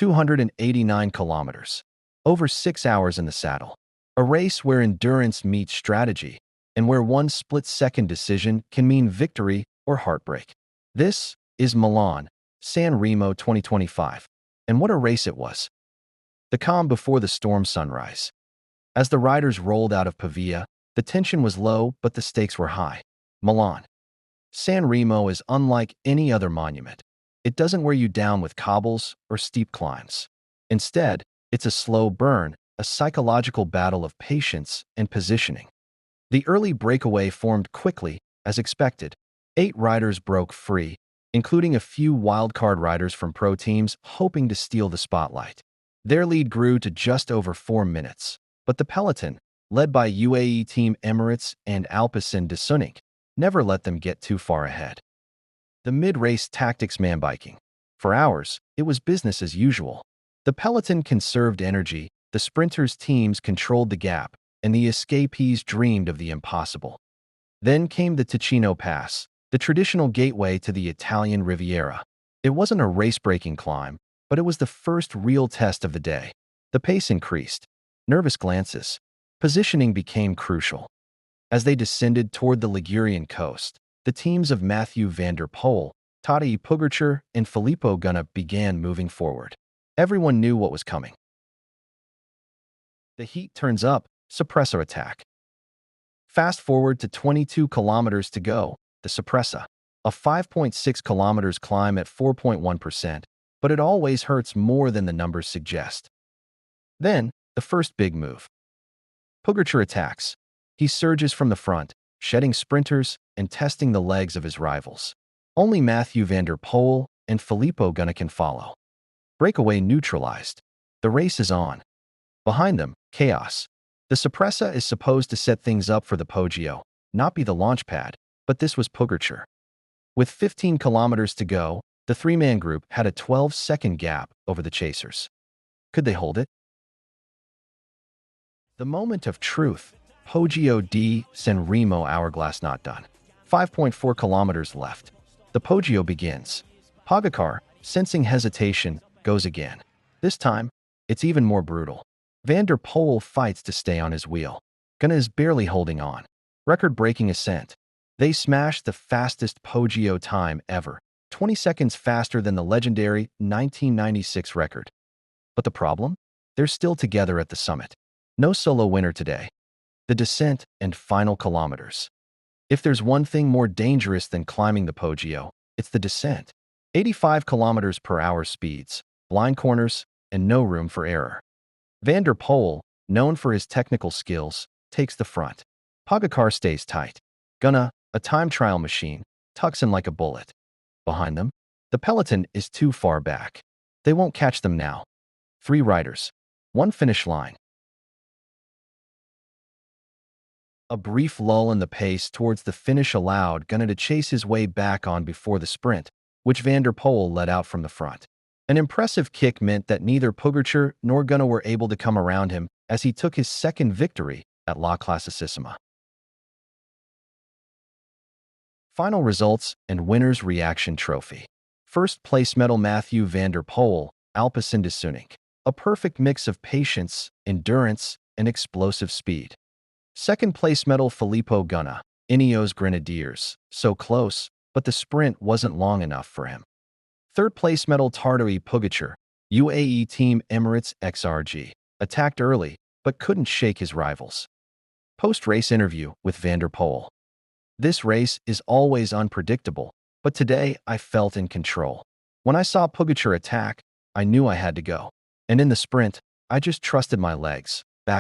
289 kilometers. Over 6 hours in the saddle. A race where endurance meets strategy, and where one split-second decision can mean victory or heartbreak. This is Milan San Remo 2025. And what a race it was. The calm before the storm sunrise. As the riders rolled out of Pavia, the tension was low, but the stakes were high. Milan San Remo is unlike any other monument. It doesn't wear you down with cobbles or steep climbs. Instead, it's a slow burn, a psychological battle of patience and positioning. The early breakaway formed quickly, as expected. 8 riders broke free, including a few wildcard riders from pro teams hoping to steal the spotlight. Their lead grew to just over 4 minutes, but the peloton, led by UAE team Emirates and Alpecin de Sunink, never let them get too far ahead. The mid-race tactics man-biking. For hours, it was business as usual. The peloton conserved energy, the sprinters' teams controlled the gap, and the escapees dreamed of the impossible. Then came the Ticino Pass, the traditional gateway to the Italian Riviera. It wasn't a race-breaking climb, but it was the first real test of the day. The pace increased. Nervous glances. Positioning became crucial. As they descended toward the Ligurian coast, the teams of Mathieu van der Poel, Tadej Pogačar, and Filippo Ganna began moving forward. Everyone knew what was coming. The heat turns up, Cipressa attack. Fast forward to 22 kilometers to go, the Cipressa. A 5.6 kilometers climb at 4.1%, but it always hurts more than the numbers suggest. Then, the first big move. Pogačar attacks. He surges from the front, shedding sprinters and testing the legs of his rivals. Only Mathieu van der Poel and Filippo Ganna can follow. Breakaway neutralized. The race is on. Behind them, chaos. The Cipressa is supposed to set things up for the Poggio, not be the launch pad, but this was Pogačar. With 15 kilometers to go, the three-man group had a 12-second gap over the chasers. Could they hold it? The moment of truth. Poggio di San Remo hourglass not done. 5.4 kilometers left. The Poggio begins. Pogačar, sensing hesitation, goes again. This time, it's even more brutal. Van der Poel fights to stay on his wheel. Ganna is barely holding on. Record-breaking ascent. They smashed the fastest Poggio time ever, 20 seconds faster than the legendary 1996 record. But the problem? They're still together at the summit. No solo winner today. The descent and final kilometers. If there's one thing more dangerous than climbing the Poggio, it's the descent. 85 kilometers per hour speeds, blind corners, and no room for error. Van der Poel, known for his technical skills, takes the front. Pogačar stays tight. Ganna, a time trial machine, tucks in like a bullet. Behind them, the peloton is too far back. They won't catch them now. 3 riders. 1 finish line. A brief lull in the pace towards the finish allowed Ganna to chase his way back on before the sprint, which Van der Poel led out from the front. An impressive kick meant that neither Pogačar nor Ganna were able to come around him as he took his second victory at La Classicissima. Final results and winner's reaction trophy. First place medal Mathieu van der Poel, Alpecin de Sunink. A perfect mix of patience, endurance, and explosive speed. Second place medal Filippo Ganna, Ineos Grenadiers. So close, but the sprint wasn't long enough for him. Third place medal Tadej Pogačar, UAE team Emirates XRG. Attacked early, but couldn't shake his rivals. Post-race interview with Van der Poel. This race is always unpredictable, but today I felt in control. When I saw Pogačar attack, I knew I had to go. And in the sprint, I just trusted my legs. /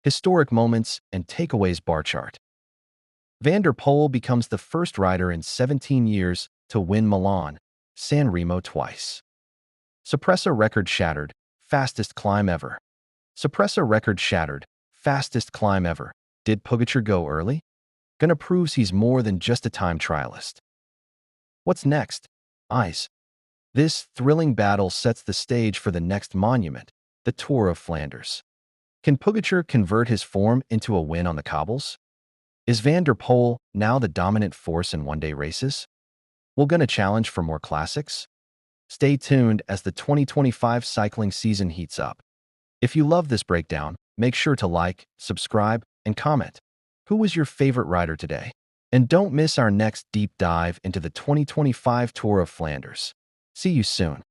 Historic moments and takeaways bar chart. Van der Poel becomes the first rider in 17 years to win Milan San Remo twice. Cipressa record shattered, fastest climb ever. Cipressa record shattered, fastest climb ever. Did Pogačar go early? Ganna proves he's more than just a time trialist. What's next? Eyes. This thrilling battle sets the stage for the next monument, the Tour of Flanders. Can Pogačar convert his form into a win on the cobbles? Is Van der Poel now the dominant force in one-day races? Will Ganna challenge for more classics? Stay tuned as the 2025 cycling season heats up. If you love this breakdown, make sure to like, subscribe, and comment. Who was your favorite rider today? And don't miss our next deep dive into the 2025 Tour of Flanders. See you soon.